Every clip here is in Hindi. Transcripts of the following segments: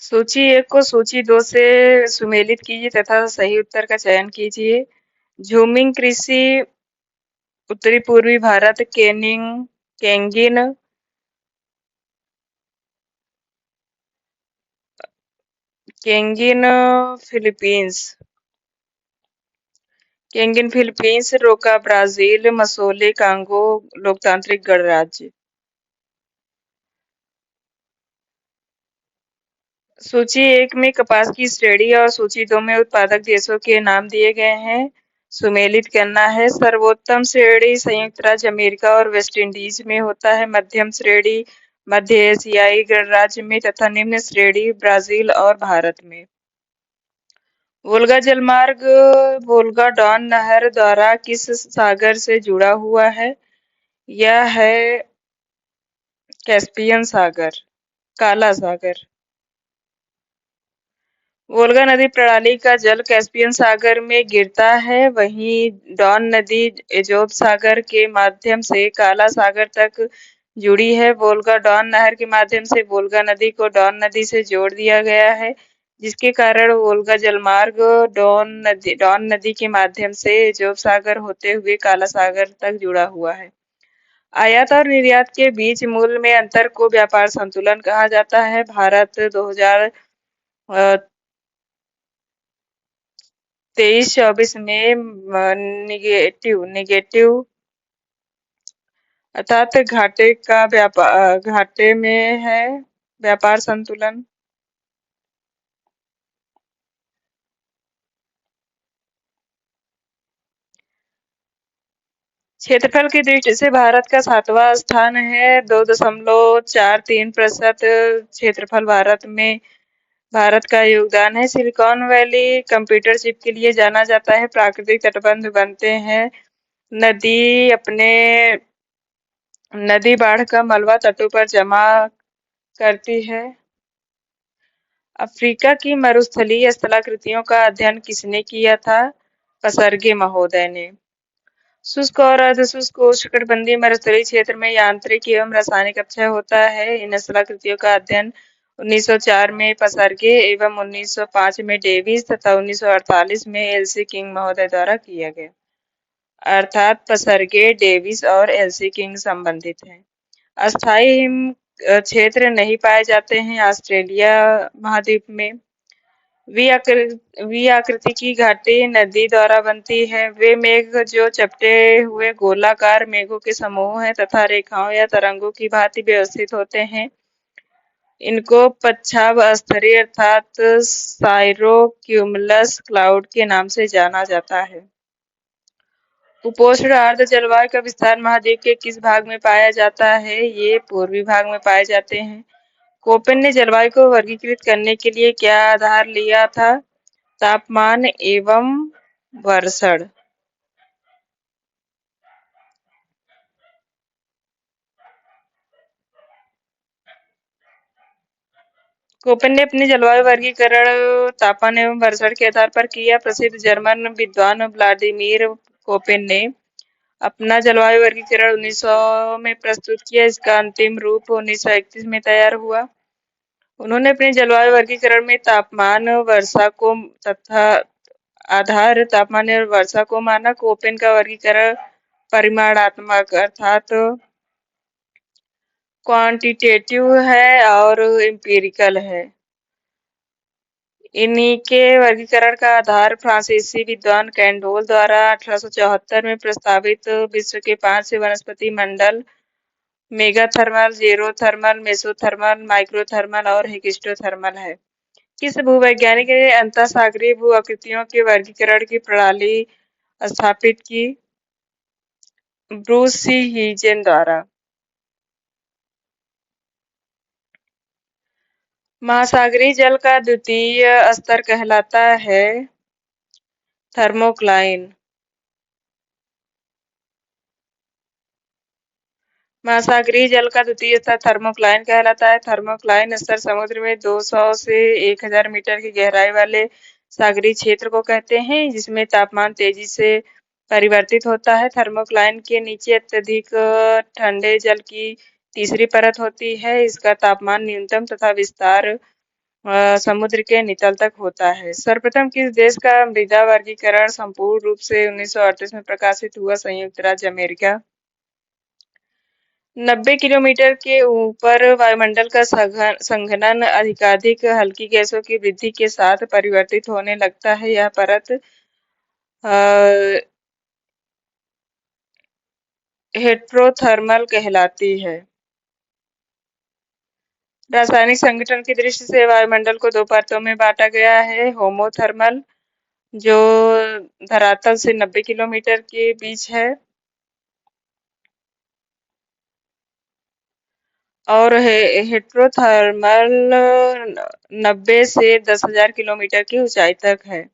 सूची 1 को सूची 2 से सुमेलित कीजिए तथा सही उत्तर का चयन कीजिए। झूमिंग कृषि, उत्तरी पूर्वी भारत, केंगिन केंगिन फिलीपींस, रोका ब्राजील, मसोले कांगो लोकतांत्रिक गणराज्य। सूची 1 में कपास की श्रेणी और सूची 2 में उत्पादक देशों के नाम दिए गए हैं। सुमेलित करना है। सर्वोत्तम श्रेणी संयुक्त राज्य अमेरिका और वेस्ट इंडीज में होता है। मध्यम श्रेणी मध्य एशियाई गणराज्य में तथा निम्न श्रेणी ब्राजील और भारत में। वोल्गा जलमार्ग वोल्गा डॉन नहर द्वारा किस सागर से जुड़ा हुआ है? यह है कैस्पियन सागर, काला सागर। वोल्गा नदी प्रणाली का जल कैस्पियन सागर में गिरता है, वहीं डॉन नदी एजोब सागर के माध्यम से काला सागर तक जुड़ी है। वोल्गा डॉन नहर के माध्यम से वोल्गा नदी को डॉन नदी से जोड़ दिया गया है, जिसके कारण वोल्गा जलमार्ग डॉन नदी के माध्यम से एजोब सागर होते हुए काला सागर तक जुड़ा हुआ है। आयात और निर्यात के बीच मूल्य में अंतर को व्यापार संतुलन कहा जाता है। भारत 2023-24 में निगेटिव अर्थात घाटे में है व्यापार संतुलन। क्षेत्रफल की दृष्टि से भारत का 7वां स्थान है। 2.43% क्षेत्रफल भारत का योगदान है। सिलिकॉन वैली कंप्यूटर चिप के लिए जाना जाता है। प्राकृतिक तटबंध बनते हैं। नदी बाढ़ का मलबा तटों पर जमा करती है। अफ्रीका की मरुस्थलीय स्थलाकृतियों का अध्ययन किसने किया था? पसर्गे महोदय ने। शुष्क और अर्धशुष्क उष्णकटिबंधीय मरुस्थलीय क्षेत्र में यांत्रिक एवं रासायनिक अक्षय होता है। इन स्थलाकृतियों का अध्ययन 1904 में पसर्गे एवं 1905 में डेविस तथा 1948 में एलसी किंग महोदय द्वारा किया गया। अर्थात पसर्गे, डेविस और एलसी किंग संबंधित हैं। अस्थायी हिम क्षेत्र नहीं पाए जाते हैं ऑस्ट्रेलिया महाद्वीप में। वी आकृति की घाटी नदी द्वारा बनती है। वे मेघ जो चपटे हुए गोलाकार मेघों के समूह हैं तथा रेखाओं या तरंगों की भांति व्यवस्थित होते हैं। इनको पच्छाव स्तरीय अर्थात साइरोक्यूमुलस क्लाउड के नाम से जाना जाता है। उपोष्ण अर्ध जलवायु का विस्तार महाद्वीप के किस भाग में पाया जाता है? ये पूर्वी भाग में पाए जाते हैं। कोपेन ने जलवायु को वर्गीकृत करने के लिए क्या आधार लिया था? तापमान एवं वर्षण। कोपेन ने अपने जलवायु वर्गीकरण तापमान एवं वर्षण के आधार पर किया। प्रसिद्ध जर्मन विद्वान व्लादिमीर कोपेन ने अपना जलवायु वर्गीकरण 1900 में प्रस्तुत किया। इसका अंतिम रूप 1931 में तैयार हुआ। उन्होंने अपने जलवायु वर्गीकरण में तापमान वर्षा को तथा आधार तापमान और वर्षा को माना। कोपेन का वर्गीकरण परिमाणात्मक अर्थात क्वांटिटेटिव है और एम्पिरिकल है। इन्हीं के वर्गीकरण का आधार फ्रांसीसी विद्वान कैंडोल द्वारा 1874 में प्रस्तावित विश्व के 5 वनस्पति मंडल मेगाथर्मल, जेरोथर्मल, मेसोथर्मल, माइक्रोथर्मल और हिगिस्टोथर्मल है। किस भूवैज्ञानिक ने अंतःसागरीय भू आकृतियों के वर्गीकरण की प्रणाली स्थापित की? ब्रूस सी हीजेन द्वारा। महासागरीय जल का द्वितीय स्तर कहलाता है थर्मोक्लाइन। महासागरीय जल का द्वितीय स्तर थर्मोक्लाइन कहलाता है। थर्मोक्लाइन स्तर समुद्र में 200 से 1000 मीटर की गहराई वाले सागरीय क्षेत्र को कहते हैं, जिसमें तापमान तेजी से परिवर्तित होता है। थर्मोक्लाइन के नीचे अत्यधिक ठंडे जल की तीसरी परत होती है। इसका तापमान न्यूनतम तथा विस्तार समुद्र के नितल तक होता है। सर्वप्रथम किस देश का मृदा वर्गीकरण संपूर्ण रूप से 1938 में प्रकाशित हुआ? संयुक्त राज्य अमेरिका। 90 किलोमीटर के ऊपर वायुमंडल का संघनन अधिकाधिक हल्की गैसों की वृद्धि के साथ परिवर्तित होने लगता है। यह परत हेट्रोथर्मल कहलाती है। रासायनिक संगठन की दृष्टि से वायुमंडल को दो परतों में बांटा गया है। होमोथर्मल, जो धरातल से 90 किलोमीटर के बीच है, और हेट्रोथर्मल 90 से 10,000 किलोमीटर की ऊंचाई तक है।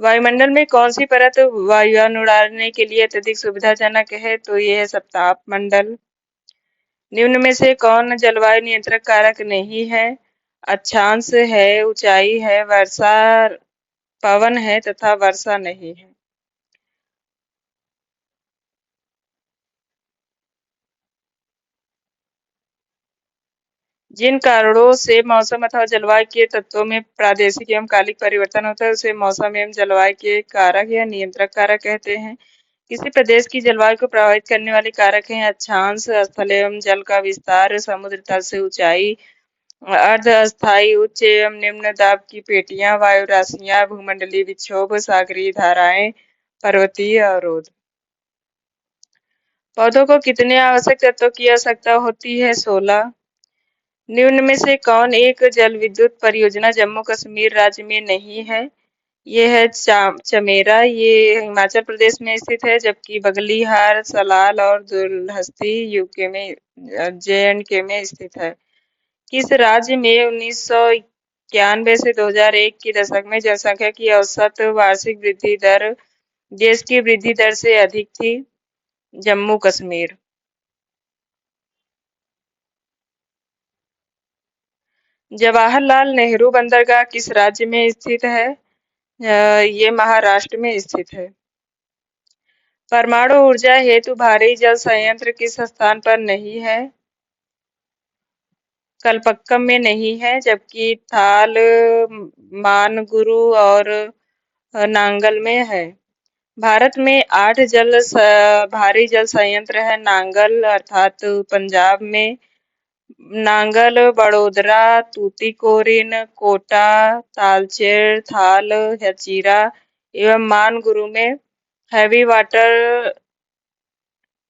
वायुमंडल में कौन सी परत वायुयान उड़ाने के लिए अत्यधिक सुविधाजनक है? तो यह है सप्ताह मंडल। निम्न में से कौन जलवायु नियंत्रक कारक नहीं है? अक्षांश है, ऊंचाई है, वर्षा, पवन है तथा वर्षा नहीं है। जिन कारणों से मौसम अथवा जलवायु के तत्वों में प्रादेशिक एवं कालिक परिवर्तन होता है उसे मौसम एवं जलवायु के कारक या नियंत्रक कारक कहते हैं। किसी प्रदेश की जलवायु को प्रभावित करने वाले कारक हैं अक्षांश, स्थल एवं जल का विस्तार, समुद्र तल से ऊंचाई, अर्ध अस्थायी उच्च एवं निम्न दाब की पेटियां, वायु राशियां, भूमंडलीय विक्षोभ, सागरीय धाराएं, पर्वतीय अवरोध। पौधों को कितने आवश्यक तत्वों की आवश्यकता होती है? 16। निम्न में से कौन एक जल विद्युत परियोजना जम्मू कश्मीर राज्य में नहीं है? ये है चमेरा, ये हिमाचल प्रदेश में स्थित है, जबकि बगलीहार, सलाल और दुलहस्ती यूके में JNK में स्थित है। किस राज्य में 1991 से 2001 के दशक में जनसंख्या की औसत वार्षिक वृद्धि दर देश की वृद्धि दर से अधिक थी? जम्मू कश्मीर। जवाहरलाल नेहरू बंदरगाह किस राज्य में स्थित है? ये महाराष्ट्र में स्थित है। परमाणु ऊर्जा हेतु भारी जल संयंत्र किस स्थान पर नहीं है? कलपक्कम में नहीं है, जबकि थाल, मानगुरु और नांगल में है। भारत में 8 भारी जल संयंत्र है। नांगल अर्थात पंजाब में, नांगल बड़ोदरा, तूतीकोरिन, कोटा, तालचेर, थाल, हचीरा एवं मानगुरु में हैवी वाटर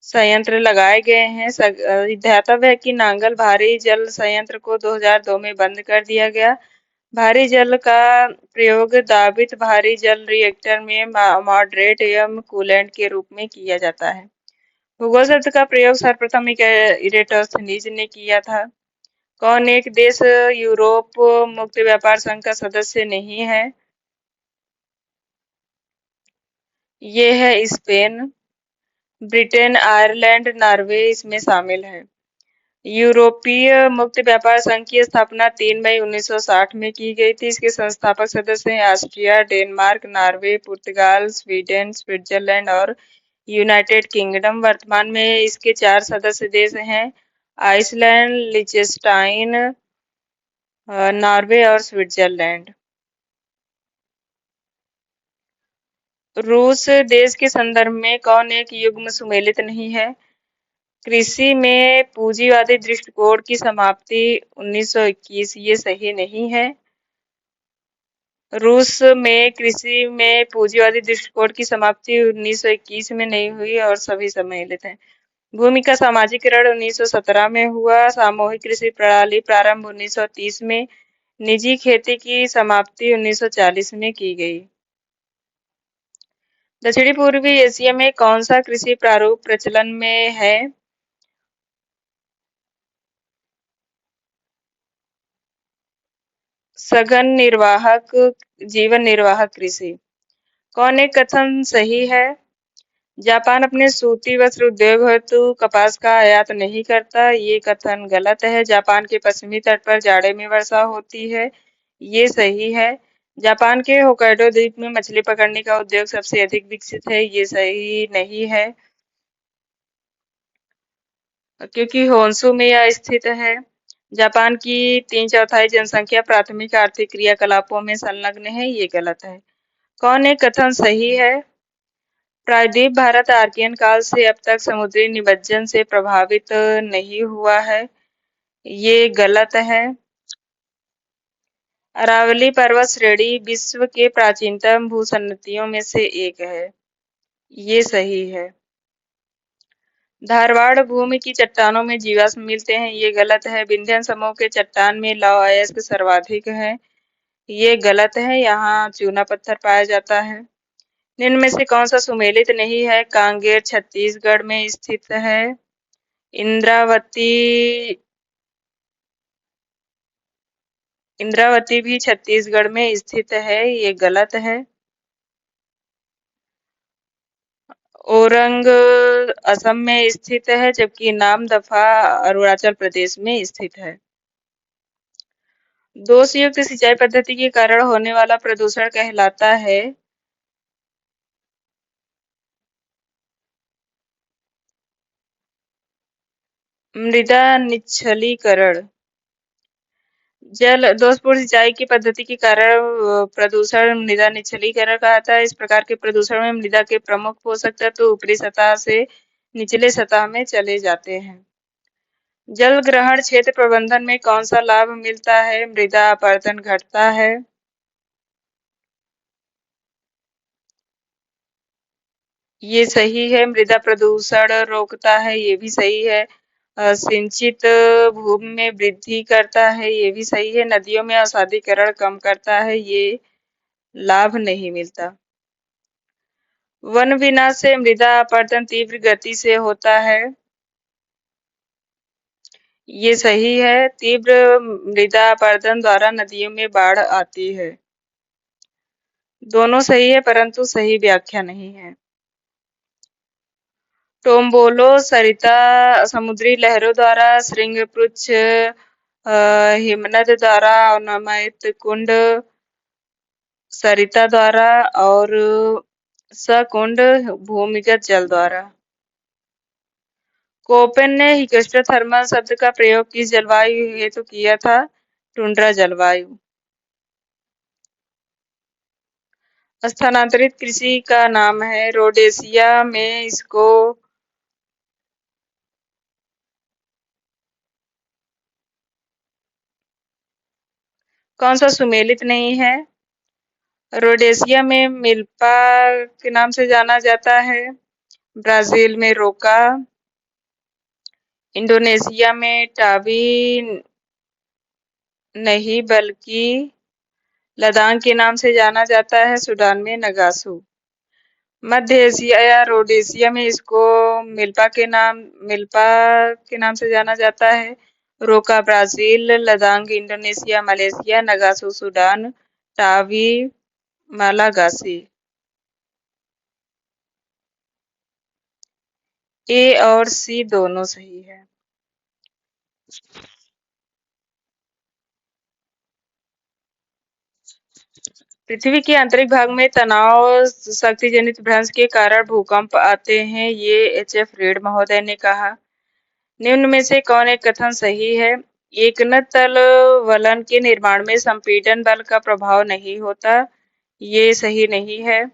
संयंत्र लगाए गए हैं। ध्यातव्य है कि नांगल भारी जल संयंत्र को 2002 में बंद कर दिया गया। भारी जल का प्रयोग दाबित भारी जल रिएक्टर में मॉडरेट एवं कूलेंट के रूप में किया जाता है। भूगोल शब्द का प्रयोग सर्वप्रथम इरेटोस्थनीज ने किया था। कौन एक देश यूरोप मुक्त व्यापार संघ का सदस्य नहीं है? ये है स्पेन। ब्रिटेन, आयरलैंड, नॉर्वे इसमें शामिल है। यूरोपीय मुक्त व्यापार संघ की स्थापना 3 मई 1960 में की गई थी। इसके संस्थापक सदस्य हैं ऑस्ट्रिया, डेनमार्क, नॉर्वे, पुर्तगाल, स्वीडन, स्विट्जरलैंड और यूनाइटेड किंगडम। वर्तमान में इसके 4 सदस्य देश हैं आइसलैंड, लिechtenstein, नॉर्वे और स्विट्जरलैंड। रूस देश के संदर्भ में कौन एक युग्म सुमेलित नहीं है? कृषि में पूंजीवादी दृष्टिकोण की समाप्ति 1921, ये सही नहीं है। रूस में कृषि में पूंजीवादी दृष्टिकोण की समाप्ति 1921 में नहीं हुई और सभी सम्मिलित हैं। भूमि का सामाजिकरण 1917 में हुआ। सामूहिक कृषि प्रणाली प्रारंभ 1930 में। निजी खेती की समाप्ति 1940 में की गई। दक्षिणी पूर्वी एशिया में कौन सा कृषि प्रारूप प्रचलन में है? सघन निर्वाहक जीवन निर्वाहक कृषि। कौन एक कथन सही है? जापान अपने सूती वस्त्र उद्योग हेतु कपास का आयात नहीं करता, ये कथन गलत है। जापान के पश्चिमी तट पर जाड़े में वर्षा होती है, ये सही है। जापान के होक्काइडो द्वीप में मछली पकड़ने का उद्योग सबसे अधिक विकसित है, ये सही नहीं है, क्योंकि होन्शु में यह स्थित है। जापान की 3/4 जनसंख्या प्राथमिक आर्थिक क्रियाकलापों में संलग्न है, ये गलत है। कौन एक कथन सही है? प्रायद्वीप भारत आर्कियन काल से अब तक समुद्री निमज्जन से प्रभावित नहीं हुआ है, ये गलत है। अरावली पर्वत श्रेणी विश्व के प्राचीनतम भूसंनतियों में से एक है, ये सही है। धारवाड़ भूमि की चट्टानों में जीवाश्म मिलते हैं, ये गलत है। विंध्यन समूह के चट्टान में लौह अयस्क सर्वाधिक है, ये गलत है। यहाँ चूना पत्थर पाया जाता है। निम्न में से कौन सा सुमेलित नहीं है? कांगेर छत्तीसगढ़ में स्थित है। इंद्रावती भी छत्तीसगढ़ में स्थित है, ये गलत है। ओरंग असम में स्थित है, जबकि नामदफा अरुणाचल प्रदेश में स्थित है। दोषयुक्त सिंचाई पद्धति के कारण होने वाला प्रदूषण कहलाता है। मृदा निच्छलीकरण। जल दोषपूर्ण सिंचाई की पद्धति के कारण प्रदूषण मृदा निच्छलीकरण कहलाता है। इस प्रकार के प्रदूषण में मृदा के प्रमुख पोषक तत्व ऊपरी सतह से निचले सतह में चले जाते हैं। जल ग्रहण क्षेत्र प्रबंधन में कौन सा लाभ मिलता है? मृदा अपरदन घटता है। ये सही है। मृदा प्रदूषण रोकता है, ये भी सही है। सिंचित भूमि में वृद्धि करता है, ये भी सही है। नदियों में अवसादीकरण कम करता है, ये लाभ नहीं मिलता। वन विनाश से मृदा अपरदन तीव्र गति से होता है, ये सही है। तीव्र मृदा अपरदन द्वारा नदियों में बाढ़ आती है। दोनों सही है, परंतु सही व्याख्या नहीं है। टोम्बोलो सरिता समुद्री लहरों द्वारा श्रृंगपृच्छ हिमनद द्वारा अवनमित कुंड सरिता द्वारा और सकुंड भूमिगत जल द्वारा। कोपेन ने हिस्टोथर्मल शब्द का प्रयोग किस जलवायु हेतु किया था? टुंड्रा जलवायु। स्थानांतरित कृषि का नाम है। रोडेशिया में इसको कौन सा सुमेलित नहीं है? रोडेशिया में मिल्पा के नाम से जाना जाता है। ब्राजील में रोका। इंडोनेशिया में टाबी नहीं बल्कि लदान के नाम से जाना जाता है। सूडान में नगासू। मध्य एशिया या रोडेशिया में इसको मिल्पा के नाम से जाना जाता है। Roca Brazil, ladang Indonesia, Malaysia, नगासू सूडान, टावी मालागासी। ए और सी दोनों सही है। पृथ्वी के आंतरिक भाग में तनाव शक्ति जनित भ्रंश के कारण भूकंप आते हैं, ये एच.एफ. रेड महोदय ने कहा। निम्न में से कौन एक कथन सही है? एकनत तल वलन के निर्माण में संपीड़न बल का प्रभाव नहीं होता, ये सही नहीं है।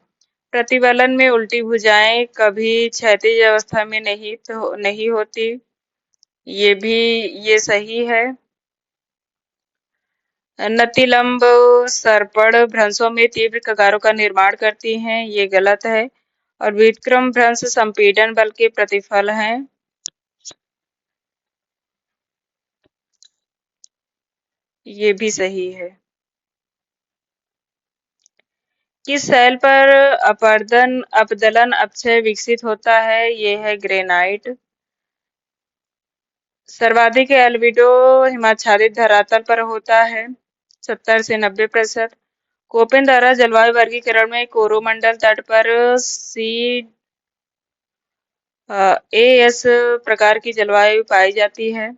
प्रतिवलन में उल्टी भुजाएं कभी क्षैतिज अवस्था में नहीं होती, ये सही है। नतिलंब सर्पण भ्रंशों में तीव्र कगारों का निर्माण करती हैं, ये गलत है। और व्युत्क्रम भ्रंश संपीड़न बल के प्रतिफल हैं, ये भी सही है। किस शैल पर अपदलन अपक्षय विकसित होता है? ये है ग्रेनाइट। सर्वाधिक एल्बिडो हिमाच्छादित धरातल पर होता है, 70 से 90%। कोपेन द्वारा जलवायु वर्गीकरण में कोरोमंडल तट पर एस प्रकार की जलवायु पाई जाती है।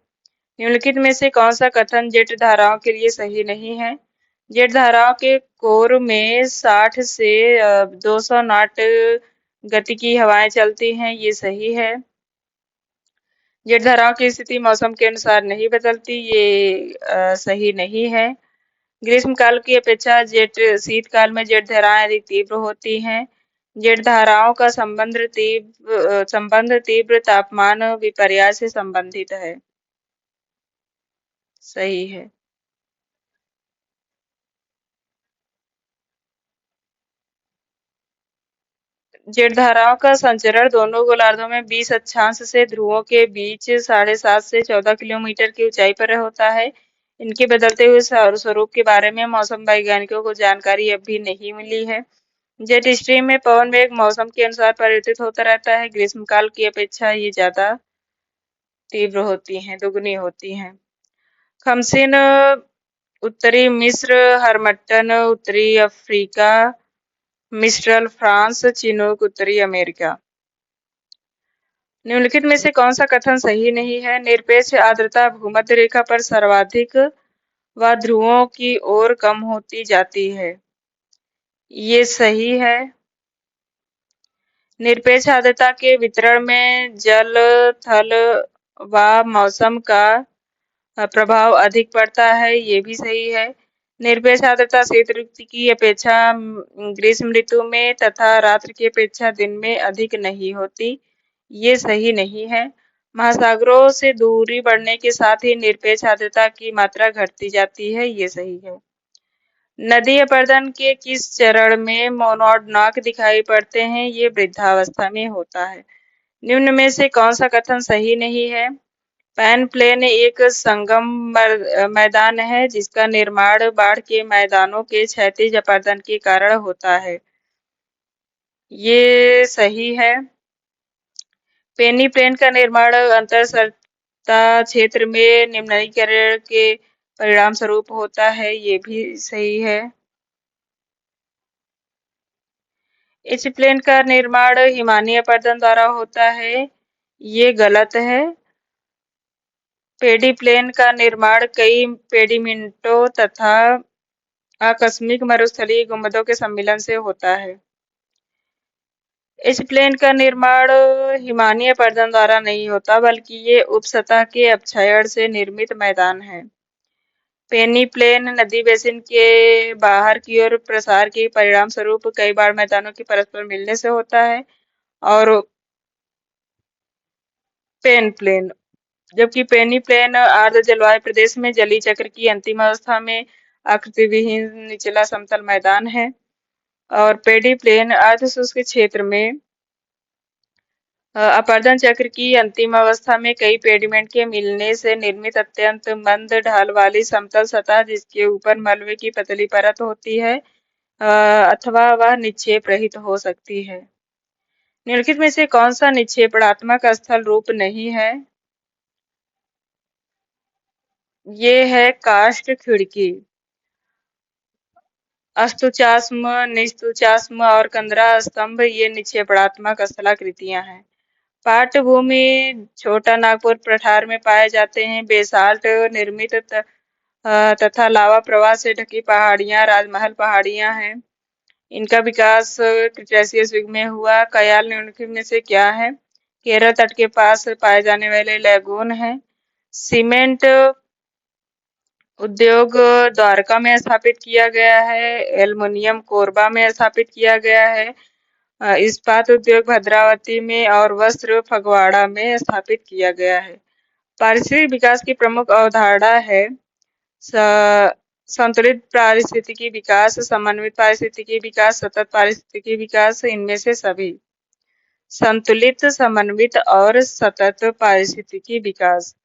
निम्नलिखित में से कौन सा कथन जेट धाराओं के लिए सही नहीं है? जेट धाराओं के कोर में 60 से 200 नॉट गति की हवाएं चलती हैं, ये सही है। जेठ धाराओं की स्थिति मौसम के अनुसार नहीं बदलती, ये सही नहीं है। ग्रीष्म काल की अपेक्षा शीतकाल में जेठ धाराएं अधिक तीव्र होती हैं। जेठ धाराओं का संबंध तीव्र तापमान विपर्य से संबंधित है। सही है। जेट धाराओं का संचरण दोनों गोलार्धों में 20 अक्षांश से ध्रुवों के बीच 7.5 से 14 किलोमीटर की ऊंचाई पर होता है। इनके बदलते हुए स्वरूप के बारे में मौसम वैज्ञानिकों को जानकारी अब भी नहीं मिली है। जेट स्ट्रीम में पवन वेग मौसम के अनुसार परिवर्तित होता रहता है। ग्रीष्मकाल की अपेक्षा ये ज्यादा तीव्र होती हैं, दुगनी होती हैं। खमसिन उत्तरी मिस्र, हरमट्टन उत्तरी अफ्रीका, मिस्ट्रल फ्रांस, चिनूक उत्तरी अमेरिका। निम्नलिखित में से कौन सा कथन सही नहीं है? निरपेक्ष आर्द्रता भूमध्य रेखा पर सर्वाधिक व ध्रुवों की ओर कम होती जाती है। ये सही है। निरपेक्ष आर्द्रता के वितरण में जल, थल व मौसम का प्रभाव अधिक पड़ता है। ये भी सही है। निरपेक्ष आर्द्रता शीत ऋतु की अपेक्षा ग्रीष्म ऋतु में तथा रात्रि की अपेक्षा दिन में अधिक नहीं होती। ये सही नहीं है। महासागरों से दूरी बढ़ने के साथ ही निरपेक्ष आर्द्रता की मात्रा घटती जाती है। ये सही है। नदी अपरदन के किस चरण में मोनोडॉक दिखाई पड़ते हैं? ये वृद्धावस्था में होता है। निम्न में से कौन सा कथन सही नहीं है? पैन प्लेन एक संगम मैदान है जिसका निर्माण बाढ़ के मैदानों के क्षैतिज अपरदन के कारण होता है। ये सही है। पेनी प्लेन का निर्माण अंतरसत्ता क्षेत्र में निम्नीकरण के परिणाम स्वरूप होता है। ये भी सही है। एच प्लेन का निर्माण हिमानी अपरदन द्वारा होता है। ये गलत है। पेडी प्लेन का निर्माण कई पेडिमेंटों तथा आकस्मिक मरुस्थलीय गुंबदों के सम्मिलन से होता है। इस प्लेन का निर्माण हिमानी अपरदन द्वारा नहीं होता बल्कि ये उपसतह के अपक्षय से निर्मित मैदान है। पेनी प्लेन नदी बेसिन के बाहर की ओर प्रसार के परिणाम स्वरूप कई बार मैदानों के परस्पर मिलने से होता है। और पेन प्लेन, जबकि पेनी प्लेन आर्द्र जलवायु प्रदेश में जलीय चक्र की अंतिम अवस्था में आकृति विहीन निचला समतल मैदान है। और पेडी प्लेन अर्ध शुष्क क्षेत्र में अपरदन चक्र की अंतिम अवस्था में कई पेडिमेंट के मिलने से निर्मित अत्यंत मंद ढाल वाली समतल सतह जिसके ऊपर मलबे की पतली परत होती है अथवा वह निक्षेप रहित हो सकती है। निम्नलिखित में से कौन सा निक्षेपणात्मक स्थल रूप नहीं है? ये है काष्ठ खिड़की। अस्तुचास्म, निस्तुचास्म और कंदरा स्तंभ ये निक्षेपणात्मक स्थलाकृतियां हैं। पाटभूमि छोटा नागपुर पठार में पाए जाते हैं। बेसाल्ट निर्मित तथा लावा प्रवाह से ढकी पहाड़ियां राजमहल पहाड़ियां हैं। इनका विकास क्रिटेशियस युग में हुआ। कयाल निम्नलिखित में से क्या है? केरल तट के पास पाए जाने वाले लैगून है। सीमेंट उद्योग द्वारका में स्थापित किया गया है। एल्युमिनियम कोरबा में स्थापित किया गया है। इस्पात उद्योग भद्रावती में और वस्त्र फगवाड़ा में स्थापित किया गया है। पारिस्थितिक विकास की प्रमुख अवधारणा है संतुलित पारिस्थितिकी विकास, समन्वित पारिस्थितिकी विकास, सतत पारिस्थितिकी विकास। इनमें से सभी संतुलित, समन्वित और सतत पारिस्थितिकी विकास।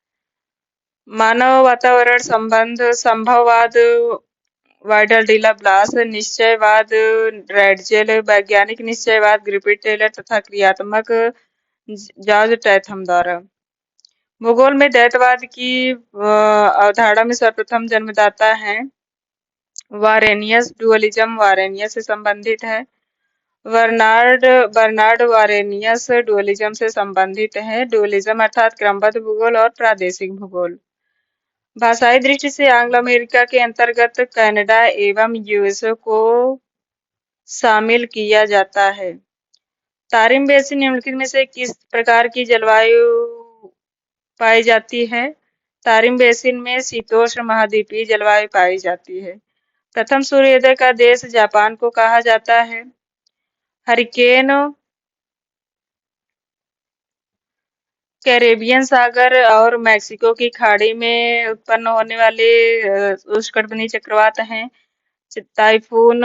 मानव वातावरण संबंध, संभववाद वाइडल डिला ब्लास, निश्चयवाद रेडजेल, वैज्ञानिक निश्चयवाद ग्रिफिथ टेलर तथा क्रियात्मक जॉर्ज टैथम द्वारा। भूगोल में द्वैतवाद की अवधारणा में सर्वप्रथम जन्मदाता है वारेनियस। डुअलिज्म वारेनियस से संबंधित है। बर्नार्ड वारेनियस डुअलिज्म से संबंधित है। डुअलिज्म अर्थात क्रमबद्ध भूगोल और प्रादेशिक भूगोल। भाषाई दृष्टि से एंग्लो अमेरिका के अंतर्गत कनाडा एवं यूएसए को शामिल किया जाता है। तारिम बेसिन निम्नलिखित में से किस प्रकार की जलवायु पाई जाती है। तारिम बेसिन में शीतोष्ण महाद्वीपीय जलवायु पाई जाती है। प्रथम सूर्योदय का देश जापान को कहा जाता है। हरिकेन कैरेबियन सागर और मैक्सिको की खाड़ी में उत्पन्न होने वाले उष्णकटिबंधीय चक्रवात हैं। टाइफून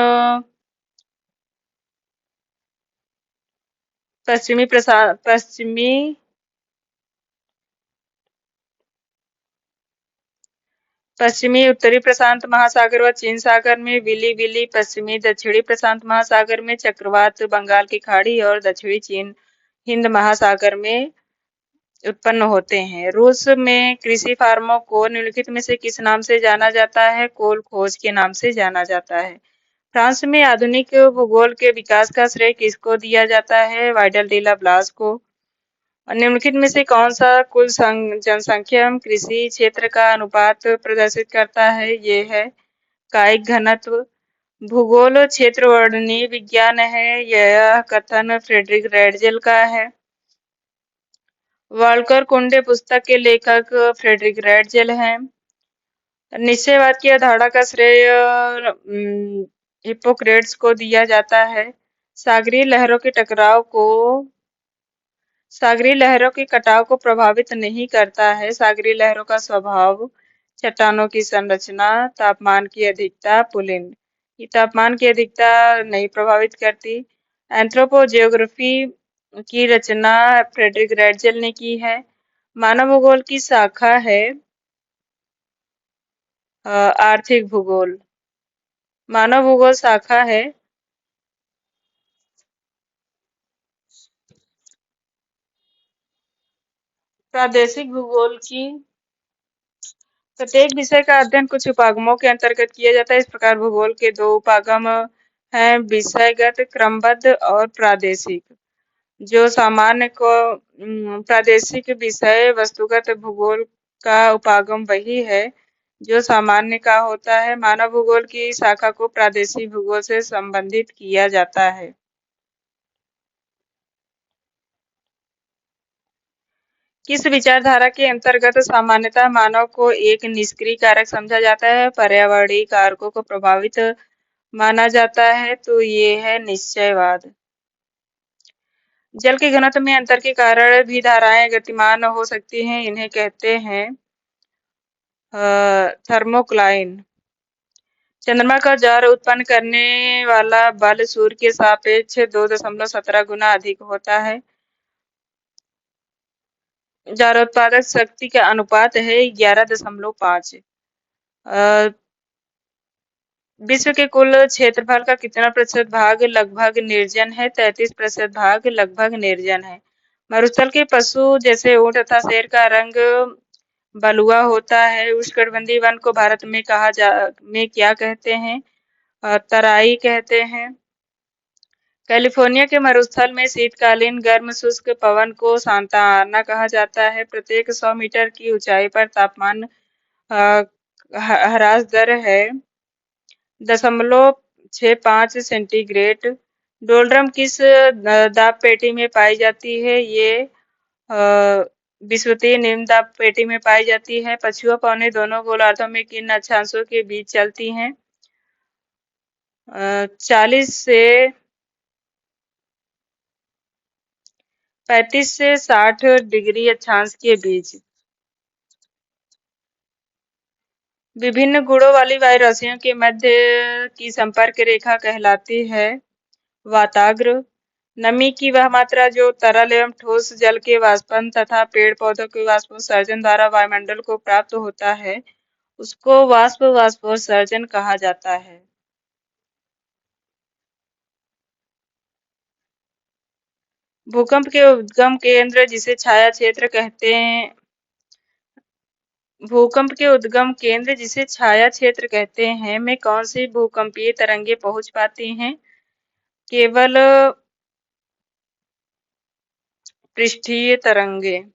पश्चिमी उत्तरी प्रशांत महासागर व चीन सागर में, विली विली पश्चिमी दक्षिणी प्रशांत महासागर में, चक्रवात बंगाल की खाड़ी और दक्षिणी चीन हिंद महासागर में उत्पन्न होते हैं। रूस में कृषि फार्मों को निम्नलिखित में से किस नाम से जाना जाता है? कोल खोज के नाम से जाना जाता है। फ्रांस में आधुनिक भूगोल के विकास का श्रेय किसको दिया जाता है? वाइडल डी ला ब्लास को। निम्नलिखित में से कौन सा कुल जनसंख्या कृषि क्षेत्र का अनुपात प्रदर्शित करता है? ये है कायिक घनत्व। भूगोल क्षेत्र वर्णनीय विज्ञान है। यह कथन फ्रेडरिक रेडजेल का है। वाल्कर कुंडे पुस्तक के लेखक फ्रेडरिक रेडजेल हैं। निश्चयवाद की अवधारणा का श्रेय हिप्पोक्रेट्स को दिया जाता है। सागरीय लहरों के कटाव को प्रभावित नहीं करता है। सागरीय लहरों का स्वभाव, चट्टानों की संरचना, तापमान की अधिकता, पुलिन। ये तापमान की अधिकता नहीं प्रभावित करती। एंथ्रोपोजियोग्राफी की रचना फ्रेडरिक रेडजेल ने की है। मानव भूगोल की शाखा है आर्थिक भूगोल। मानव भूगोल शाखा है प्रादेशिक भूगोल की। प्रत्येक विषय का अध्ययन कुछ उपागमों के अंतर्गत किया जाता है। इस प्रकार भूगोल के दो उपागम हैं, विषयगत क्रमबद्ध और प्रादेशिक। जो सामान्य को प्रादेशिक विषय वस्तुगत भूगोल का उपागम वही है जो सामान्य का होता है। मानव भूगोल की शाखा को प्रादेशिक भूगोल से संबंधित किया जाता है। किस विचारधारा के अंतर्गत सामान्यतः मानव को एक निष्क्रिय कारक समझा जाता है, पर्यावरणीय कारकों को प्रभावित माना जाता है? तो ये है निश्चयवाद। जल के घनत्व में अंतर के कारण भी धाराएं गतिमान हो सकती हैं, इन्हें कहते हैं थर्मोक्लाइन। चंद्रमा का ज्वार उत्पन्न करने वाला बल सूर्य के सापेक्ष 2.17 गुना अधिक होता है। ज्वारोत्पादक शक्ति का अनुपात है 11.5। विश्व के कुल क्षेत्रफल का कितना प्रतिशत भाग लगभग निर्जन है? 33% भाग लगभग निर्जन है। मरुस्थल के पशु जैसे ऊंट तथा शेर का रंग बलुआ होता है। उष्णकटिबंधीय वन को भारत में क्या कहते हैं? तराई कहते हैं। कैलिफोर्निया के मरुस्थल में शीतकालीन गर्म शुष्क पवन को सांता आना कहा जाता है। प्रत्येक 100 मीटर की ऊंचाई पर तापमान ह्रास दर है 0.65 सेंटीग्रेड। डोलड्रम किस दाब पेटी में पाई जाती है? ये विषुवतीय निम्न दाब पेटी में पाई जाती है। पछुआ पौने दोनों गोलार्धों में किन अक्षांशों के बीच चलती हैं? 40 से 35 से 60 डिग्री अक्षांश के बीच। विभिन्न गुणों वाली वायुराशियों के मध्य की संपर्क रेखा कहलाती है वाताग्र। नमी की वह मात्रा जो तरल एवं ठोस जल के वाष्पन तथा पेड़ पौधों के वाष्पोत्सर्जन द्वारा वायुमंडल को प्राप्त होता है, उसको वाष्पोत्सर्जन कहा जाता है। भूकंप के उद्गम केंद्र जिसे छाया क्षेत्र कहते हैं भूकंप के उद्गम केंद्र जिसे छाया क्षेत्र कहते हैं में कौन सी भूकंपीय तरंगे पहुंच पाती हैं? केवल पृष्ठीय तरंगे।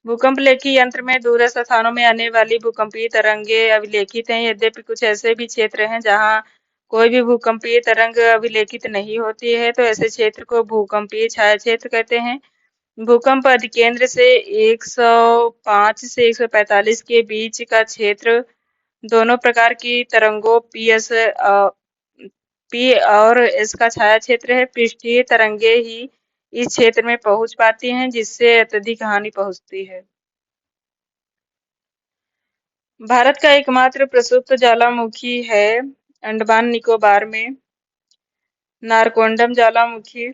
भूकंप लेखी यंत्र में दूरस्थ स्थानों में आने वाली भूकंपीय तरंगे अभिलेखित हैं। यद्यपि कुछ ऐसे भी क्षेत्र हैं जहां कोई भी भूकंपीय तरंग अभिलेखित नहीं होती है, तो ऐसे क्षेत्र को भूकंपीय छाया क्षेत्र कहते हैं। भूकंप अधिकेंद्र से 105 से 145 के बीच का क्षेत्र दोनों प्रकार की तरंगों पी और एस का छाया क्षेत्र है। पृष्ठीय तरंगे ही इस क्षेत्र में पहुंच पाती हैं, जिससे अत्यधिक हानि पहुंचती है। भारत का एकमात्र प्रसुप्त ज्वालामुखी है अंडमान निकोबार में नारकोंडम ज्वालामुखी।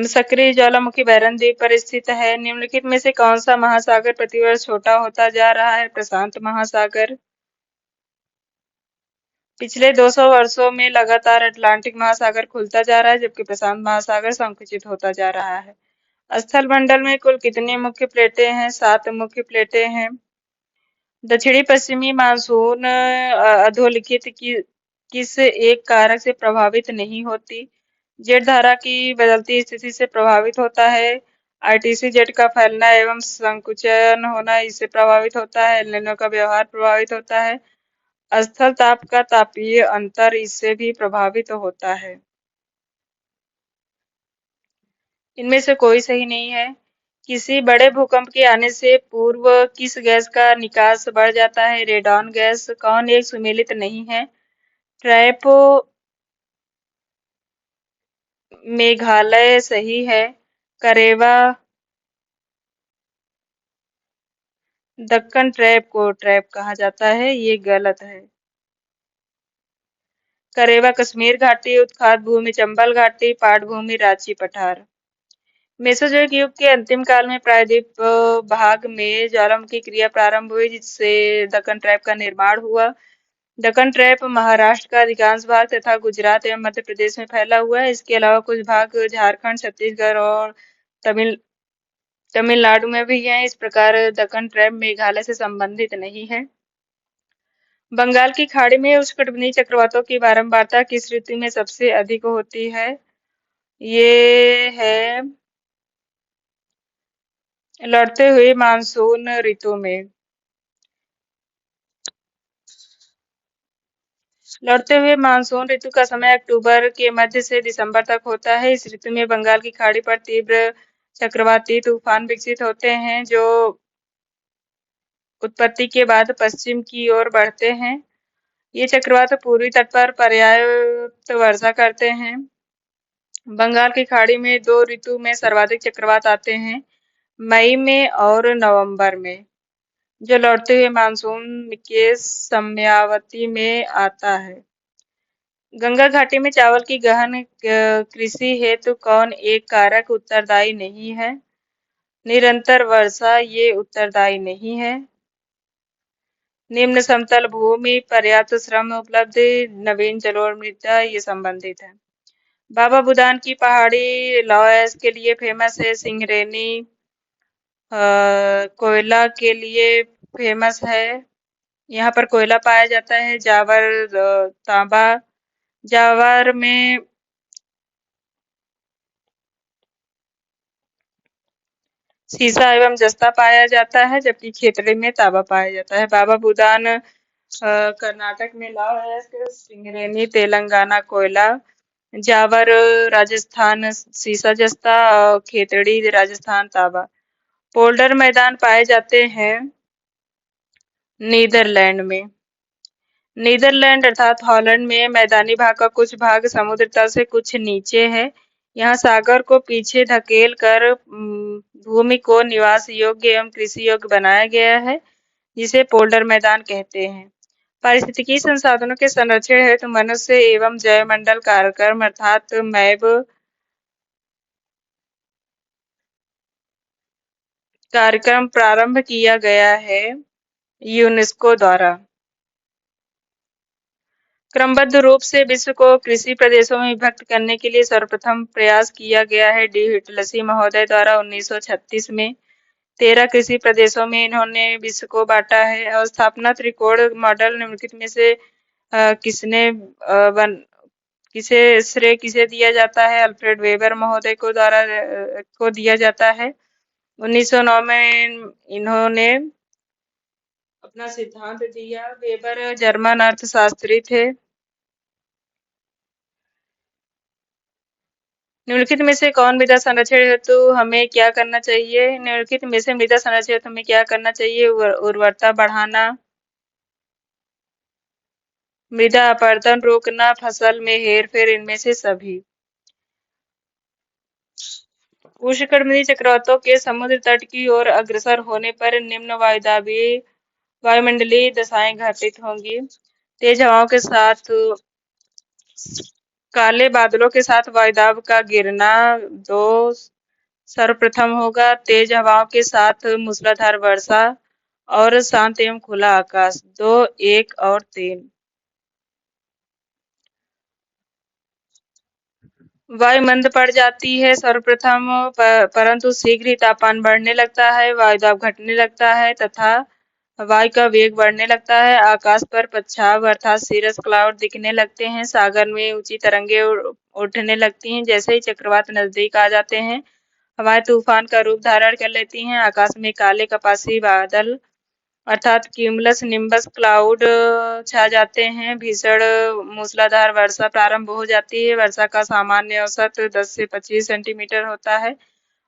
सक्रिय ज्वालामुखी बैरन द्वीप पर स्थित है। निम्नलिखित में से कौन सा महासागर प्रतिवर्ष छोटा होता जा रहा है? प्रशांत महासागर। पिछले 200 वर्षों में लगातार अटलांटिक महासागर खुलता जा रहा है, जबकि प्रशांत महासागर संकुचित होता जा रहा है। स्थल मंडल में कुल कितनी मुख्य प्लेटें हैं? 7 मुख्य प्लेटें हैं। दक्षिणी पश्चिमी मानसून अधोलिखित किस एक कारक से प्रभावित नहीं होती? जेट धारा की बदलती स्थिति से प्रभावित होता है। आरटीसी जेट का फैलना एवं संकुचन होना इससे प्रभावित होता है। एल निनो का व्यवहार प्रभावित होता है। स्थल ताप का तापीय अंतर इससे भी प्रभावित होता है। इनमें से कोई सही नहीं है। किसी बड़े भूकंप के आने से पूर्व किस गैस का निकास बढ़ जाता है? Radon gas. कौन एक सुमेलित नहीं है? ट्रैप मेघालय सही है। करेवा दक्कन ट्रैप को ट्रैप कहा जाता है, ये गलत है। करेवा कश्मीर घाटी, उत्खात भूमि चंबल घाटी, पाटभूमि रांची पठार। मेसोजोइक युग के अंतिम काल में प्रायद्वीप भाग में ज्वालामुखी क्रिया प्रारंभ हुई, जिससे दक्कन ट्रैप का निर्माण हुआ। दक्कन ट्रैप महाराष्ट्र का अधिकांश भाग तथा गुजरात एवं मध्य प्रदेश में फैला हुआ है। इसके अलावा कुछ भाग झारखंड, छत्तीसगढ़ और तमिल तमिलनाडु में भी है। इस प्रकार दक्कन ट्रैप मेघालय से संबंधित नहीं है। बंगाल की खाड़ी में उष्णकटिबंधीय चक्रवातों की बारंबारता किस ऋतु में सबसे अधिक होती है? ये है लौटते हुए मानसून ऋतु में। लौटते हुए मानसून ऋतु का समय अक्टूबर के मध्य से दिसंबर तक होता है। इस ऋतु में बंगाल की खाड़ी पर तीव्र चक्रवाती तूफान विकसित होते हैं, जो उत्पत्ति के बाद पश्चिम की ओर बढ़ते हैं। ये चक्रवात पूर्वी तट पर पर्याप्त वर्षा करते हैं। बंगाल की खाड़ी में 2 ऋतु में सर्वाधिक चक्रवात आते हैं, मई में और नवंबर में, जो लौटते हुए मानसून के समयावधि में आता है। गंगा घाटी में चावल की गहन कृषि हेतु कौन एक कारक उत्तरदायी नहीं है? निरंतर वर्षा ये उत्तरदायी नहीं है। निम्न समतल भूमि, पर्याप्त श्रम उपलब्ध, नवीन जलोढ़ मृदा ये संबंधित है। बाबा बुदान की पहाड़ी लौह अयस्क के लिए फेमस है। सिंगरेनी कोयला के लिए फेमस है। यहाँ पर कोयला पाया जाता है। जावर तांबा, जावर में सीसा एवं जस्ता पाया जाता है, जबकि खेतड़े में तांबा पाया जाता है। बाबा बुदान कर्नाटक में लौह अयस्क, सिंगरेनी तेलंगाना कोयला, जावर राजस्थान सीसा जस्ता और खेतड़ी राजस्थान तांबा। पोल्डर मैदान पाए जाते हैं नीदरलैंड में। नीदरलैंड अर्थात हॉलैंड में मैदानी भाग का कुछ भाग समुद्र तल से कुछ नीचे है। यहाँ सागर को पीछे धकेल कर भूमि को निवास योग्य एवं कृषि योग्य बनाया गया है, जिसे पोल्डर मैदान कहते हैं। पारिस्थितिकी संसाधनों के संरक्षण हेतु मनुष्य एवं जैवमंडल कार्यक्रम अर्थात मैब कार्यक्रम प्रारंभ किया गया है यूनेस्को द्वारा। क्रमबद्ध रूप से विश्व को कृषि प्रदेशों में विभक्त करने के लिए सर्वप्रथम प्रयास किया गया है डी हिटलसी महोदय द्वारा 1936 में। 13 कृषि प्रदेशों में इन्होंने विश्व को बांटा है। और स्थापना त्रिकोण मॉडल निम्नलिखित में से किसे श्रेय किसे दिया जाता है? अल्फ्रेड वेबर महोदय को दिया जाता है। 1909 में इन्होंने अपना सिद्धांत दिया। वेबर जर्मन अर्थशास्त्री थे। निम्नलिखित में से कौन मृदा संरक्षण हेतु हमें क्या करना चाहिए? निम्नलिखित में से मृदा संरक्षण हेतु हमें क्या करना चाहिए? उर्वरता बढ़ाना, मृदा अपरदन रोकना, फसल में हेरफेर, इनमें से सभी। उष्णकटिबंधीय चक्रवातों के समुद्र तट की ओर अग्रसर होने पर निम्न वायुमंडलीय दशाएं घटित होंगी। तेज हवाओं के साथ काले बादलों के साथ वायुदाब का गिरना, दो सर्वप्रथम होगा। तेज हवाओं के साथ मूसलाधार वर्षा और शांत एवं खुला आकाश, दो, एक और तीन। वायु मंद पड़ जाती है सर्वप्रथम, परंतु शीघ्र ही तापमान बढ़ने लगता है, वायुदाब घटने लगता है तथा वायु का वेग बढ़ने लगता है। आकाश पर पच्छाव अर्थात सीरस क्लाउड दिखने लगते हैं। सागर में ऊंची तरंगे उठने लगती हैं। जैसे ही चक्रवात नजदीक आ जाते हैं, हवाएं तूफान का रूप धारण कर लेती हैं। आकाश में काले कपासी बादल अर्थात क्यूमुलस निम्बस क्लाउड छा जाते हैं। भीषण मूसलाधार वर्षा प्रारंभ हो जाती है। वर्षा का सामान्य औसत 10 से 25 सेंटीमीटर होता है।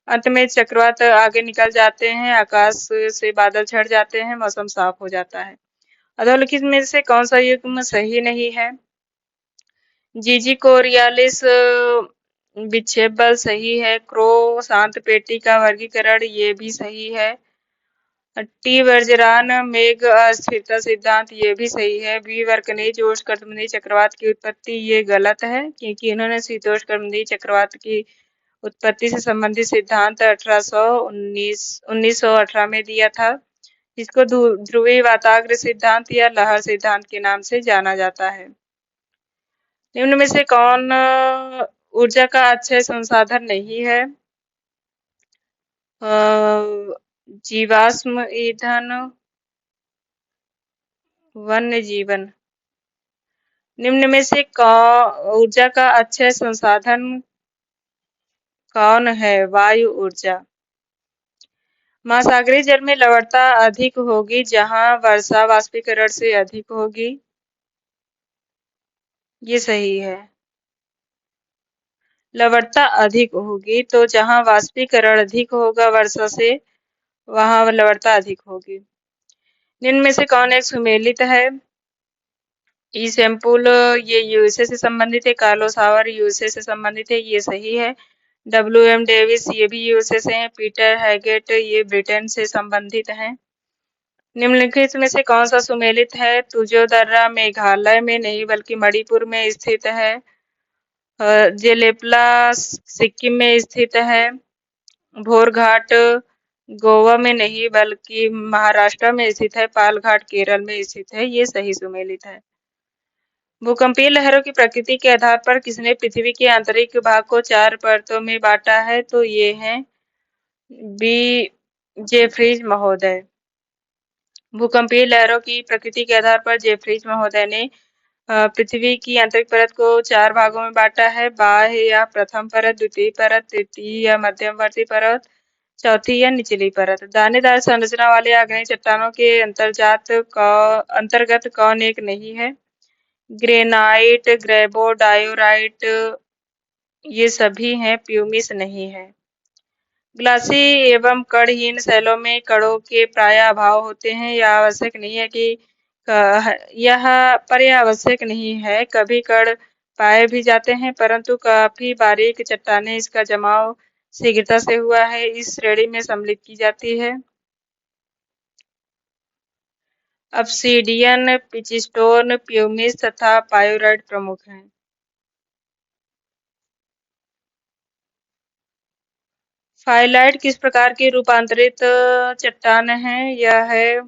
अंत में चक्रवात आगे निकल जाते हैं, आकाश से बादल छट जाते हैं, मौसम साफ हो जाता है। अधोलिखित में से कौन सा युग्म सही नहीं है? जीजी कोरियालिस विक्षेप बल सही है। क्रो शांत पेटी का वर्गीकरण ये भी सही है। टी वर्जरान मेघ अस्थिरता सिद्धांत ये भी सही है। बी वर्कनीज उष्णकटिबंधीय चक्रवात की उत्पत्ति ये गलत है, क्योंकि इन्होंने शीतोष्णकटिबंधीय चक्रवात की उत्पत्ति से संबंधित सिद्धांत 1918 में दिया था, जिसको ध्रुवीय वाताग्र सिद्धांत या लहर सिद्धांत के नाम से जाना जाता है। निम्न में से कौन ऊर्जा का अक्षय संसाधन नहीं है? जीवाश्म ईंधन, वन्य जीवन। निम्न में से ऊर्जा का अक्षय संसाधन कौन है? वायु ऊर्जा। महासागरीय जल में लवणता अधिक होगी जहां वर्षा वाष्पीकरण से अधिक होगी, ये सही है। लवणता अधिक होगी तो जहां वाष्पीकरण अधिक होगा वर्षा से, वहां लवणता अधिक होगी। निम्न में से कौन एक सुमेलित है? ई सैंपुल ये यूएसए से संबंधित है। कार्लोस हावर यूएसए से संबंधित है, ये सही है। WM डेविस ये भी यूएसए से हैं। पीटर हैगेट ये ब्रिटेन से संबंधित हैं। निम्नलिखित में से कौन सा सुमेलित है? तुजो दर्रा मेघालय में नहीं बल्कि मणिपुर में स्थित है। जेलेपला सिक्किम में स्थित है। भोरघाट गोवा में नहीं बल्कि महाराष्ट्र में स्थित है। पालघाट केरल में स्थित है, ये सही सुमेलित है। भूकंपीय लहरों की प्रकृति के आधार पर किसने पृथ्वी के आंतरिक भाग को 4 परतों में बांटा है? तो ये हैं बी जेफ्रीज महोदय। भूकंपीय लहरों की प्रकृति के आधार पर जेफ्रीज महोदय ने पृथ्वी की आंतरिक परत को 4 भागों में बांटा है। बाह्य या प्रथम परत, द्वितीय परत, तृतीय या मध्यवर्ती परत, चौथी या निचली परत। दानेदार संरचना वाले आग्नेय चट्टानों के अंतर्गत कौन एक नहीं है? ग्रेनाइट, ग्रेबो, डायोराइट ये सभी हैं, प्यूमिस नहीं है। ग्लासी एवं कणहीन शैलों में कणों के प्राय अभाव होते हैं। यह आवश्यक नहीं है कि यह पर्यावश्यक नहीं है, कभी कण पाए भी जाते हैं, परंतु काफी बारीक चट्टानें इसका जमाव शीघ्रता से हुआ है इस श्रेणी में सम्मिलित की जाती है। ऑब्सीडियन, पिचिस्टोन, प्यूमिस तथा पायोराइट प्रमुख हैं। फाइलाइट किस प्रकार की रूपांतरित चट्टान है? यह है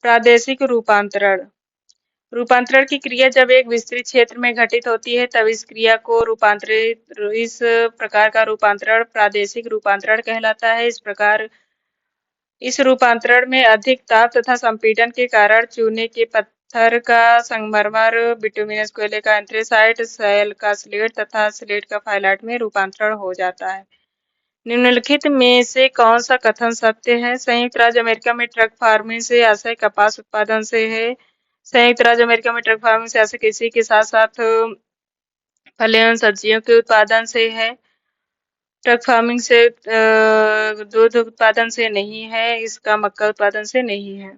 प्रादेशिक रूपांतरण। रूपांतरण की क्रिया जब एक विस्तृत क्षेत्र में घटित होती है तब इस क्रिया को इस प्रकार का रूपांतरण प्रादेशिक रूपांतरण कहलाता है। इस रूपांतरण में अधिक ताप तथा संपीड़न के कारण चूने के पत्थर का संगमरमर, बिटुमिनस कोयले का एंथ्रेसाइट, शैल का स्लेट तथा स्लेट का फाइलाइट में रूपांतरण हो जाता है। निम्नलिखित में से कौन सा कथन सत्य है? संयुक्त राज्य अमेरिका में ट्रक फार्मिंग से आशय कपास उत्पादन से है। संयुक्त राज्य अमेरिका में ट्रक फार्मिंग से आशय कृषि के साथ साथ फल एवं सब्जियों के उत्पादन से है। ट्रक फार्मिंग से दूध उत्पादन से नहीं है, इसका मक्का उत्पादन से नहीं है।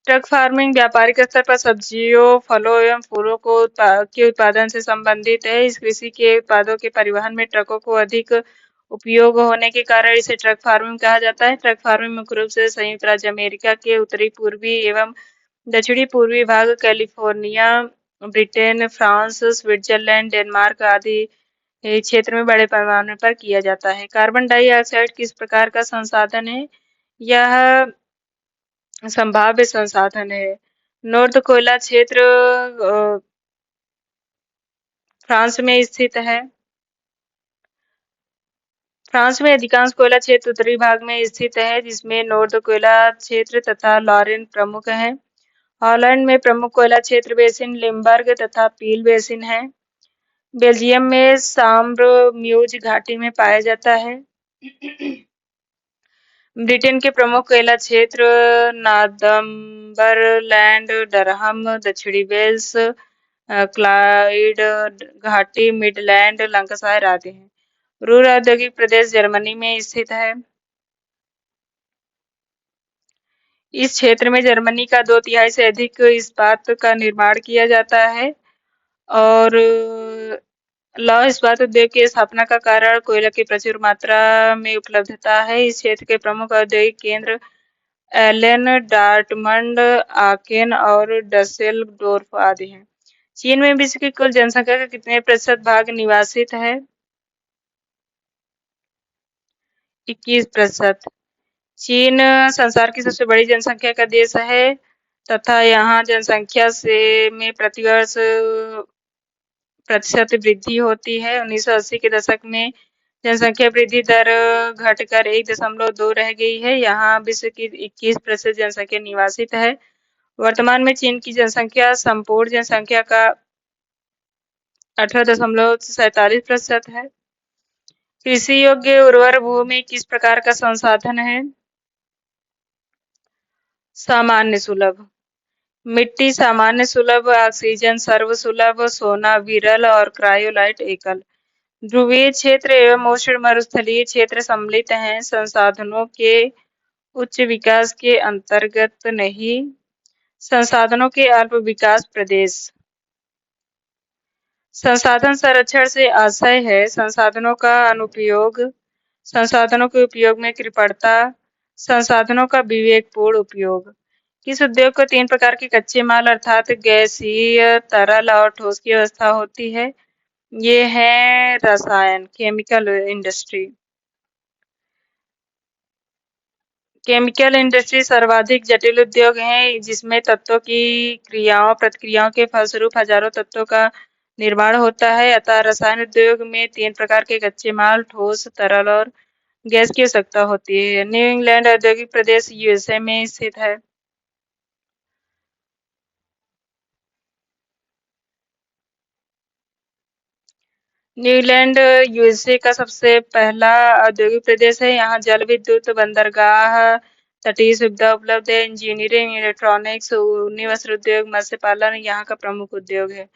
ट्रक फार्मिंग व्यापारिक स्तर पर सब्जियों, फलों एवं फूलों के उत्पादन से संबंधित है। इस कृषि के उत्पादों के परिवहन में ट्रकों को अधिक उपयोग होने के कारण इसे ट्रक फार्मिंग कहा जाता है। ट्रक फार्मिंग मुख्य रूप से संयुक्त राज्य अमेरिका के उत्तरी पूर्वी एवं दक्षिणी पूर्वी भाग, California, Britain, France, Switzerland, Denmark आदि क्षेत्र में बड़े पैमाने पर किया जाता है। कार्बन डाइऑक्साइड किस प्रकार का संसाधन है? यह संभाव्य संसाधन है। नॉर्थ कोयला क्षेत्र फ्रांस में स्थित है। फ्रांस में अधिकांश कोयला क्षेत्र उत्तरी भाग में स्थित है, जिसमें नॉर्थ कोयला क्षेत्र तथा लॉरेन प्रमुख हैं। हॉलैंड में प्रमुख कोयला क्षेत्र बेसिन लिम्बर्ग तथा पील बेसिन है। बेल्जियम में साम्ब्र म्यूज घाटी में पाया जाता है। ब्रिटेन के प्रमुख कोयला क्षेत्र नॉर्थम्बरलैंड, डरहम, दक्षिणी वेल्स, क्लाइड घाटी, मिडलैंड, लंकाशायर आदि हैं। रूर औद्योगिक प्रदेश जर्मनी में स्थित है। इस क्षेत्र में जर्मनी का 2/3 से अधिक इस्पात का निर्माण किया जाता है और लौह इस्पात उद्योग की स्थापना का कारण कोयला की प्रचुर मात्रा में उपलब्धता है। इस क्षेत्र के प्रमुख औद्योगिक केंद्र एलेन, डार्टमंड, आकेन और डसेलडोर्फ आदि हैं। चीन में विश्व की कुल जनसंख्या का कितने प्रतिशत भाग निवासित है? 21%। चीन संसार की सबसे बड़ी जनसंख्या का देश है तथा यहाँ जनसंख्या से में प्रतिवर्ष प्रतिशत वृद्धि होती है। 1980 के दशक में जनसंख्या वृद्धि दर घटकर 1.2 रह गई है। यहाँ विश्व की 21% जनसंख्या निवासित है। वर्तमान में चीन की जनसंख्या संपूर्ण जनसंख्या का 18.47% है। कृषि योग्य उर्वर भूमि किस प्रकार का संसाधन है? सामान्य सुलभ। मिट्टी सामान्य सुलभ, ऑक्सीजन सर्व सुलभ, सोना विरल और क्रायोलाइट एकल। ध्रुवीय क्षेत्र एवं उष्ण मरुस्थलीय क्षेत्र सम्मिलित हैं। संसाधनों के उच्च विकास के अंतर्गत नहीं। संसाधनों के अल्प विकास प्रदेश। संसाधन संरक्षण से आशय है संसाधनों का अनुपयोग, संसाधनों के उपयोग में कृपणता, संसाधनों का विवेकपूर्ण उपयोग। किस उद्योग को 3 प्रकार के कच्चे माल अर्थात गैसीय, तरल और ठोस की व्यवस्था होती है? ये है रसायन, केमिकल इंडस्ट्री। केमिकल इंडस्ट्री सर्वाधिक जटिल उद्योग है, जिसमें तत्वों की क्रियाओं प्रतिक्रियाओं के फलस्वरूप हजारों तत्वों का निर्माण होता है। अतः रसायन उद्योग में 3 प्रकार के कच्चे माल, ठोस, तरल और गैस की आवश्यकता होती है। न्यू इंग्लैंड औद्योगिक प्रदेश यूएसए में स्थित है। न्यूजीलैंड यूएसए का सबसे पहला औद्योगिक प्रदेश है। यहाँ जल विद्युत, बंदरगाह, तटीय सुविधा उपलब्ध है। इंजीनियरिंग, इलेक्ट्रॉनिक्स, ऊनी वस्त्र उद्योग, मत्स्य पालन यहाँ का प्रमुख उद्योग है।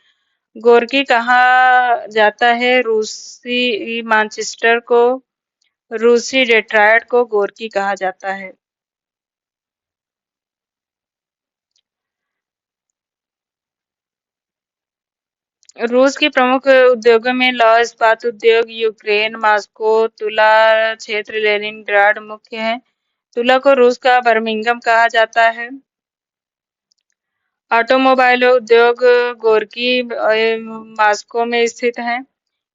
गोर्की कहा जाता है? रूसी मानचेस्टर को, रूसी डेट्रॉयट को गोर्की कहा जाता है। रूस के प्रमुख उद्योगों में लौह इस्पात उद्योग, यूक्रेन, मॉस्को, तुला क्षेत्र, लेनिनग्राड मुख्य है। तुला को रूस का बर्मिंघम कहा जाता है। ऑटोमोबाइल उद्योग गोर्की मॉस्को में स्थित है,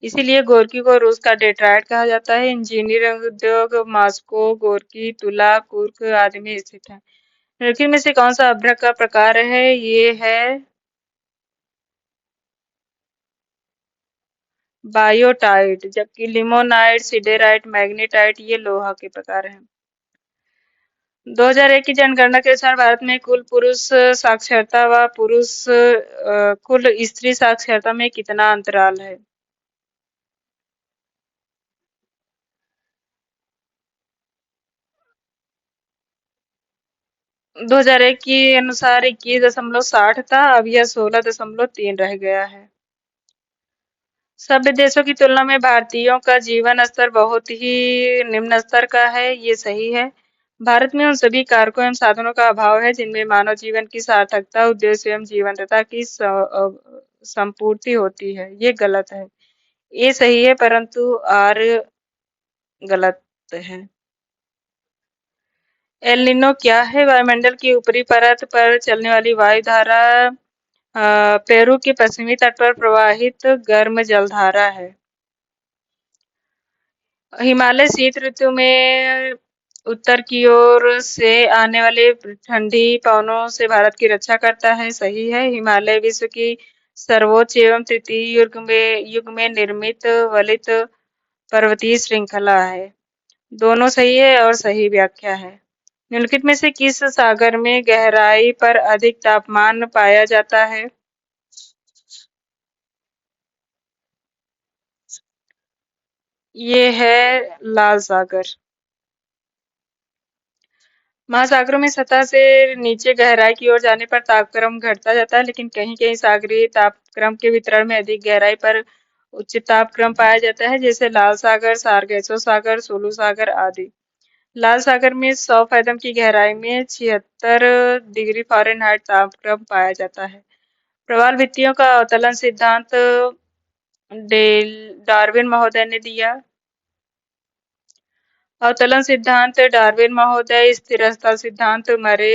इसीलिए गोर्की को रूस का डेट्रॉयट कहा जाता है। इंजीनियरिंग उद्योग मॉस्को, गोर्की, तुला, कुर्क आदि में स्थित है। निम्नलिखित में से कौन सा अभ्रक का प्रकार है? ये है बायोटाइट, जबकि लिमोनाइट, सिडेराइट, मैग्नेटाइट ये लोहा के प्रकार हैं। 2001 की जनगणना के अनुसार भारत में कुल पुरुष साक्षरता व कुल स्त्री साक्षरता में कितना अंतराल है? 2001 के अनुसार 21.60 था, अब यह 16.3 रह गया है। सभ्य देशों की तुलना में भारतीयों का जीवन स्तर बहुत ही निम्न स्तर का है, ये सही है। भारत में उन सभी कारकों एवं साधनों का अभाव है जिनमें मानव जीवन की सार्थकता, उद्देश्य एवं जीवंतता की संपूर्ति होती है, ये गलत है। ये सही है परंतु आर गलत है। एल निनो क्या है? वायुमंडल की ऊपरी परत पर चलने वाली वायु धारा पेरू के पश्चिमी तट पर प्रवाहित गर्म जलधारा है। हिमालय शीत ऋतु में उत्तर की ओर से आने वाले ठंडी पवनों से भारत की रक्षा करता है, सही है। हिमालय विश्व की सर्वोच्च एवं तृतीय युग में निर्मित वलित पर्वतीय श्रृंखला है। दोनों सही है और सही व्याख्या है। निम्नलिखित में से किस सागर में गहराई पर अधिक तापमान पाया जाता है? ये है लाल सागर। महासागरों में सतह से नीचे गहराई की ओर जाने पर तापक्रम घटता जाता है, लेकिन कहीं कहीं सागरीय तापक्रम के वितरण में अधिक गहराई पर उच्च तापक्रम पाया जाता है, जैसे लाल सागर, सारगेसो सागर, सोलू सागर आदि। लाल सागर में 100 फैथम की गहराई में 76 डिग्री फ़ारेनहाइट तापक्रम पाया जाता है। प्रवाल भित्तियों का अवतलन सिद्धांत डार्विन महोदय ने दिया। अवतलन सिद्धांत डार्विन महोदय, स्थिरता सिद्धांत मरे,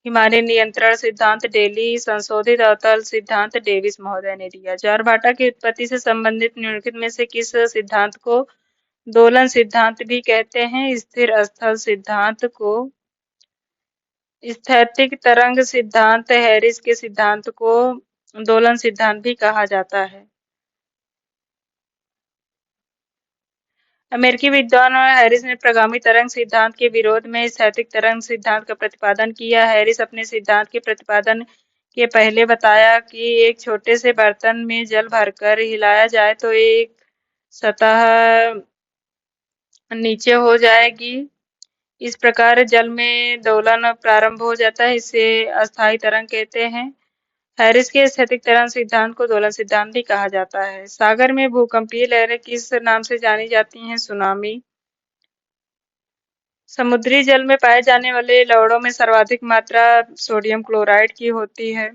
हिमालय नियंत्रण सिद्धांत डेली, संशोधित अवतल सिद्धांत डेविस महोदय ने दिया। ज्वारभाटा की उत्पत्ति से संबंधित निम्नलिखित में से किस सिद्धांत को दोलन सिद्धांत भी कहते हैं? स्थिर स्थल सिद्धांत को स्थैतिक तरंग सिद्धांत, हैरिस के सिद्धांत को दोलन सिद्धांत भी कहा जाता है। अमेरिकी विद्वान हैरिस ने प्रगामी तरंग सिद्धांत के विरोध में स्थैतिक तरंग सिद्धांत का प्रतिपादन किया। हैरिस अपने सिद्धांत के प्रतिपादन के पहले बताया कि एक छोटे से बर्तन में जल भरकर हिलाया जाए तो एक सतह नीचे हो जाएगी। इस प्रकार जल में दोलन प्रारंभ हो जाता है, इसे अस्थायी तरंग कहते हैं। हैरिस के स्थैतिक तरंग सिद्धांत को दोलन सिद्धांत भी कहा जाता है। सागर में भूकंपीय लहरें किस नाम से जानी जाती हैं? सुनामी। समुद्री जल में पाए जाने वाले लवणों में सर्वाधिक मात्रा सोडियम क्लोराइड की होती है।